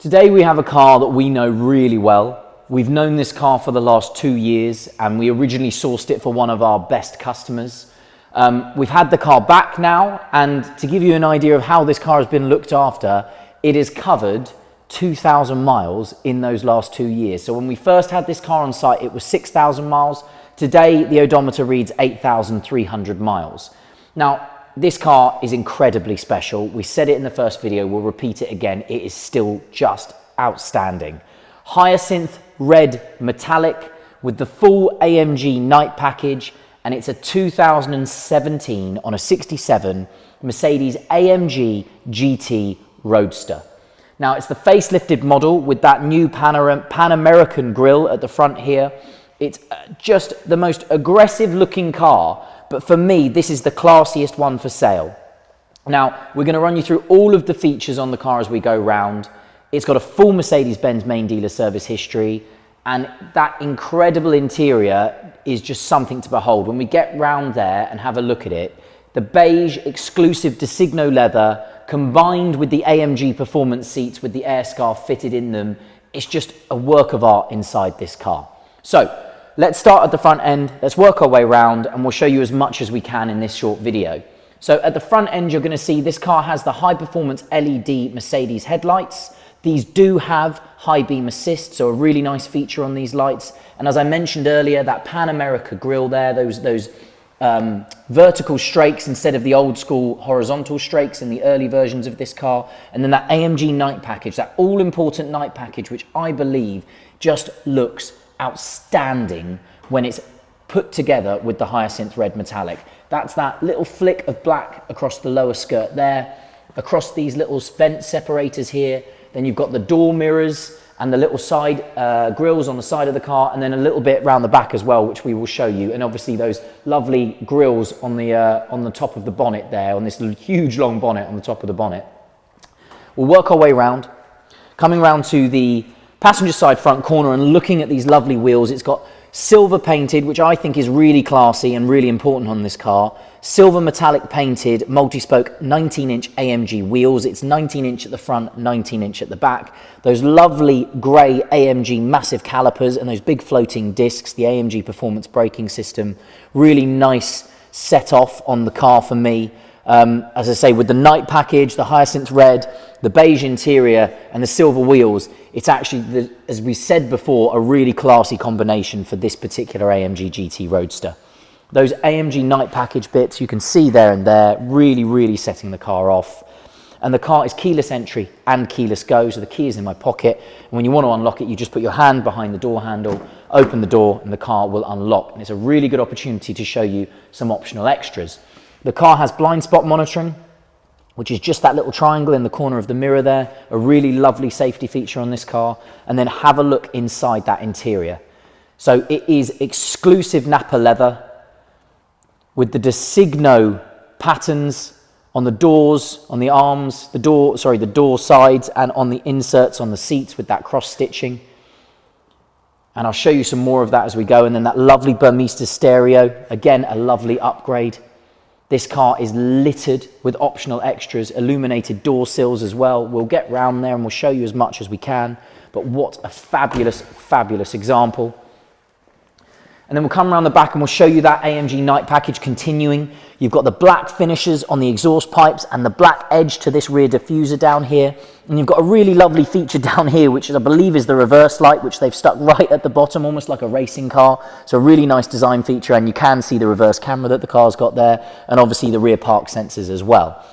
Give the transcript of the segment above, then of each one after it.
Today we have a car that we know really well. We've known this car for the last 2 years and we originally sourced it for one of our best customers. We've had the car back now, and to give you an idea of how this car has been looked after, it has covered 2,000 miles in those last 2 years. So when we first had this car on site, it was 6,000 miles. Today, the odometer reads 8,300 miles. Now, this car is incredibly special. We said it in the first video, we'll repeat it again. It is still just outstanding. Hyacinth Red Metallic with the full AMG night package, and it's a 2017 on a 67 Mercedes AMG GT Roadster. Now, it's the facelifted model with that new Pan-American grille at the front here. It's just the most aggressive looking car, but for me, this is the classiest one for sale. Now, we're going to run you through all of the features on the car as we go round. It's got a full Mercedes-Benz main dealer service history, and that incredible interior is just something to behold. When we get round there and have a look at it, the beige exclusive Designo leather combined with the AMG performance seats with the air scarf fitted in them, it's just a work of art inside this car. So let's start at the front end, let's work our way around, and we'll show you as much as we can in this short video. So at the front end, you're going to see this car has the high performance LED Mercedes headlights. These do have high beam assist, so a really nice feature on these lights. And as I mentioned earlier, that Pan America grille there, those vertical strakes instead of the old school horizontal strakes in the early versions of this car. And then that AMG night package, that all important night package, which I believe just looks outstanding when it's put together with the Hyacinth Red Metallic. That's that little flick of black across the lower skirt there, across these little vent separators here. Then you've got the door mirrors and the little side grills on the side of the car, and then a little bit around the back as well, which we will show you. And obviously those lovely grills on the top of the bonnet there, on this huge long bonnet on the top of the bonnet. We'll work our way around, coming around to the passenger side front corner and looking at these lovely wheels. It's got silver painted, which I think is really classy and really important on this car. Silver metallic painted multi-spoke 19-inch AMG wheels. It's 19-inch at the front, 19-inch at the back. Those lovely grey AMG massive calipers and those big floating discs, the AMG performance braking system. Really nice set off on the car for me. As I say, with the night package, the Hyacinth Red, the beige interior and the silver wheels, it's actually, as we said before, a really classy combination for this particular AMG GT Roadster. Those AMG night package bits you can see there and there, really setting the car off. And the car is keyless entry and keyless go, so the key is in my pocket. And when you want to unlock it, you just put your hand behind the door handle, open the door, and the car will unlock. And it's a really good opportunity to show you some optional extras. The car has blind spot monitoring, which is just that little triangle in the corner of the mirror there, a really lovely safety feature on this car. And then have a look inside that interior. So it is exclusive Napa leather with the Designo patterns on the doors, on the arms, the door sides, and on the inserts on the seats with that cross stitching. And I'll show you some more of that as we go. And then that lovely Burmester stereo, again, a lovely upgrade. This car is littered with optional extras, illuminated door sills as well. We'll get round there and we'll show you as much as we can. But what a fabulous example. And then we'll come around the back and we'll show you that AMG night package continuing. You've got the black finishes on the exhaust pipes and the black edge to this rear diffuser down here. And you've got a really lovely feature down here, which I believe is the reverse light, which they've stuck right at the bottom, almost like a racing car. So a really nice design feature, and you can see the reverse camera that the car's got there, and obviously the rear park sensors as well.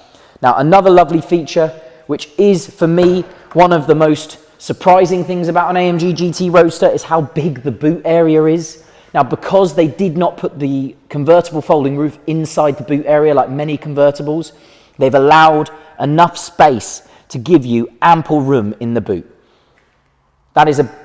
Now, another lovely feature, which is for me one of the most surprising things about an AMG GT Roadster, is how big the boot area is. Now, because they did not put the convertible folding roof inside the boot area like many convertibles, they've allowed enough space to give you ample room in the boot. That is a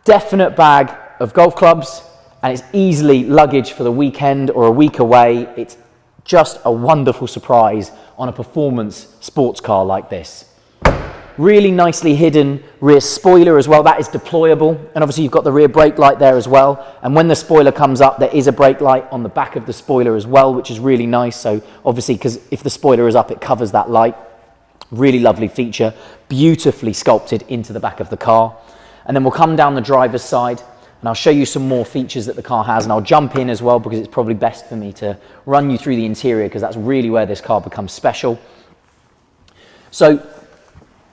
definite bag of golf clubs, and it's easily luggage for the weekend or a week away. It's just a wonderful surprise on a performance sports car like this. Really nicely hidden rear spoiler as well. That is deployable. And obviously you've got the rear brake light there as well. And when the spoiler comes up, there is a brake light on the back of the spoiler as well, which is really nice. So obviously, because if the spoiler is up, it covers that light. Really lovely feature, beautifully sculpted into the back of the car. And then we'll come down the driver's side and I'll show you some more features that the car has, and I'll jump in as well because it's probably best for me to run you through the interior because that's really where this car becomes special. So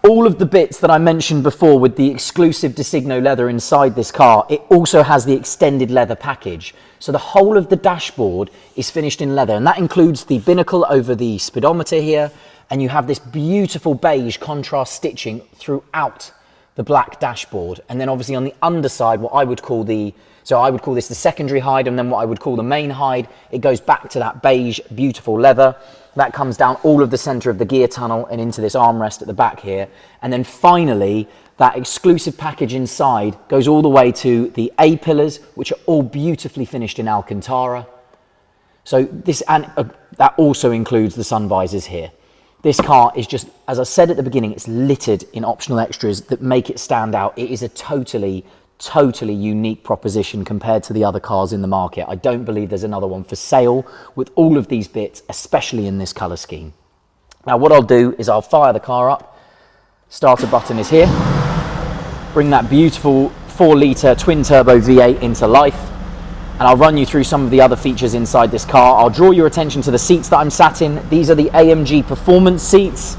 all of the bits that I mentioned before with the exclusive Designo leather inside this car, it also has the extended leather package. So the whole of the dashboard is finished in leather, and that includes the binnacle over the speedometer here, and you have this beautiful beige contrast stitching throughout the black dashboard. And then obviously on the underside, what I would call this the secondary hide, and then what I would call the main hide, it goes back to that beige, beautiful leather. That comes down all of the center of the gear tunnel and into this armrest at the back here. And then finally, that exclusive package inside goes all the way to the A-pillars, which are all beautifully finished in Alcantara. So this, and that also includes the sun visors here. This car is just, as I said at the beginning, it's littered in optional extras that make it stand out. It is a totally unique proposition compared to the other cars in the market. I don't believe there's another one for sale with all of these bits, especially in this color scheme. Now what I'll do is I'll fire the car up. Starter button is here. Bring that beautiful 4-litre twin turbo V8 into life. And I'll run you through some of the other features inside this car. I'll draw your attention to the seats that I'm sat in. These are the AMG Performance seats.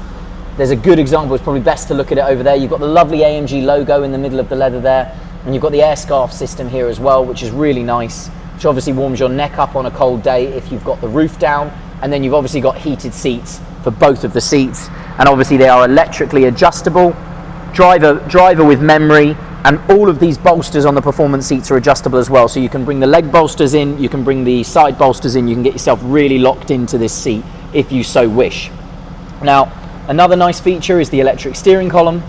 There's a good example, it's probably best to look at it over there. You've got the lovely AMG logo in the middle of the leather there. And you've got the air scarf system here as well, which is really nice, which obviously warms your neck up on a cold day if you've got the roof down. And then you've obviously got heated seats for both of the seats. And obviously they are electrically adjustable, driver with memory, and all of these bolsters on the performance seats are adjustable as well. So you can bring the leg bolsters in, you can bring the side bolsters in, you can get yourself really locked into this seat if you so wish. Now, another nice feature is the electric steering column.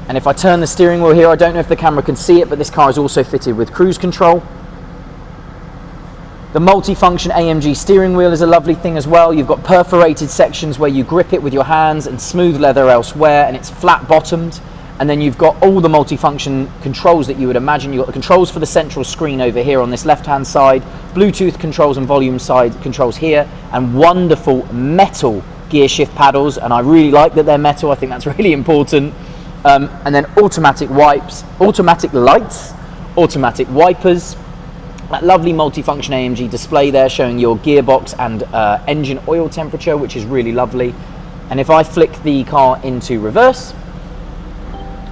And if I turn the steering wheel here, I don't know if the camera can see it, but this car is also fitted with cruise control. The multi-function AMG steering wheel is a lovely thing as well. You've got perforated sections where you grip it with your hands and smooth leather elsewhere, and it's flat bottomed. And then you've got all the multi-function controls that you would imagine. You've got the controls for the central screen over here on this left-hand side, Bluetooth controls and volume side controls here, and wonderful metal gear shift paddles. And I really like that they're metal. I think that's really important. And then automatic wipes, automatic lights, automatic wipers. That lovely multi-function AMG display there showing your gearbox and engine oil temperature, which is really lovely. And if I flick the car into reverse,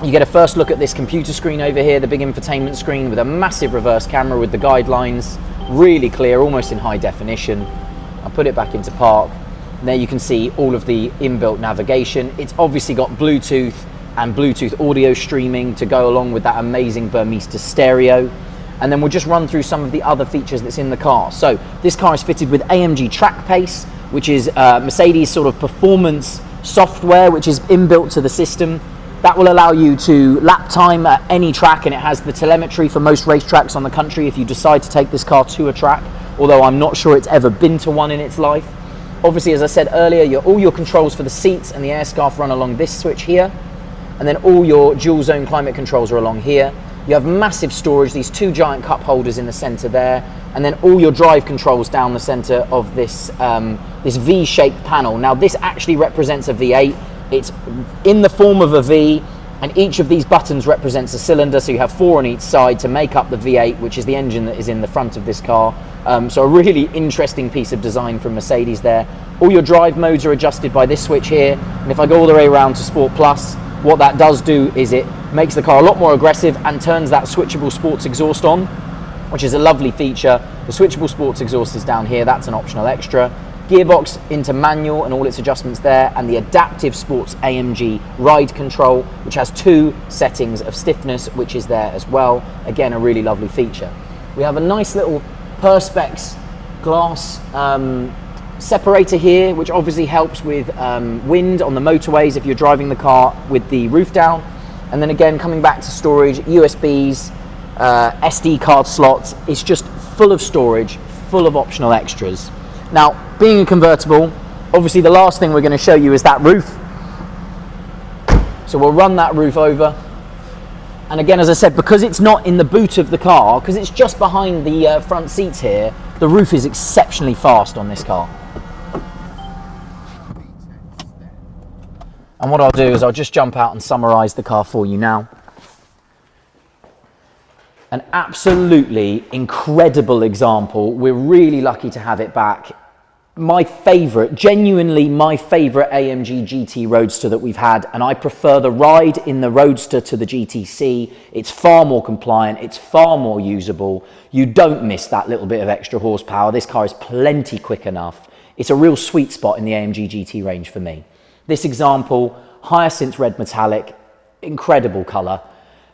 you get a first look at this computer screen over here, the big infotainment screen with a massive reverse camera with the guidelines, really clear, almost in high definition. I'll put it back into park. And there you can see all of the inbuilt navigation. It's obviously got Bluetooth and Bluetooth audio streaming to go along with that amazing Burmester stereo. And then we'll just run through some of the other features that's in the car. So this car is fitted with AMG Track Pace, which is Mercedes sort of performance software, which is inbuilt to the system. That will allow you to lap time at any track, and it has the telemetry for most racetracks on the country if you decide to take this car to a track, although I'm not sure it's ever been to one in its life. Obviously, as I said earlier, all your controls for the seats and the air scarf run along this switch here, and then all your dual zone climate controls are along here. You have massive storage, these two giant cup holders in the center there, and then all your drive controls down the center of this, this V-shaped panel. Now this actually represents a V8. It's in the form of a V, and each of these buttons represents a cylinder, so you have 4 on each side to make up the V8, which is the engine that is in the front of this car. So a really interesting piece of design from Mercedes there. All your drive modes are adjusted by this switch here, and if I go all the way around to Sport Plus, what that does do is it makes the car a lot more aggressive and turns that switchable sports exhaust on, which is a lovely feature. The switchable sports exhaust is down here, that's an optional extra. Gearbox into manual and all its adjustments there, and the adaptive sports AMG ride control, which has 2 settings of stiffness, which is there as well. Again, a really lovely feature. We have a nice little Perspex glass separator here, which obviously helps with wind on the motorways if you're driving the car with the roof down. And then again, coming back to storage, USBs, SD card slots. It's just full of storage, full of optional extras. Now, being a convertible, obviously the last thing we're going to show you is that roof. So we'll run that roof over. And again, as I said, because it's not in the boot of the car, because it's just behind the front seats here, the roof is exceptionally fast on this car. And what I'll do is I'll just jump out and summarize the car for you now. An absolutely incredible example. We're really lucky to have it back. My favorite, genuinely my favorite AMG GT Roadster that we've had, and I prefer the ride in the Roadster to the GTC. It's far more compliant, it's far more usable. You don't miss that little bit of extra horsepower. This car is plenty quick enough. It's a real sweet spot in the AMG GT range for me. This example, Hyacinth Red Metallic, incredible color.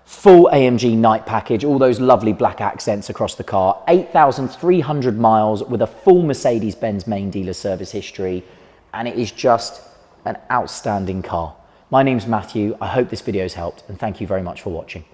Full AMG night package, all those lovely black accents across the car, 8,300 miles with a full Mercedes-Benz main dealer service history, and it is just an outstanding car. My name's Matthew, I hope this video has helped, and thank you very much for watching.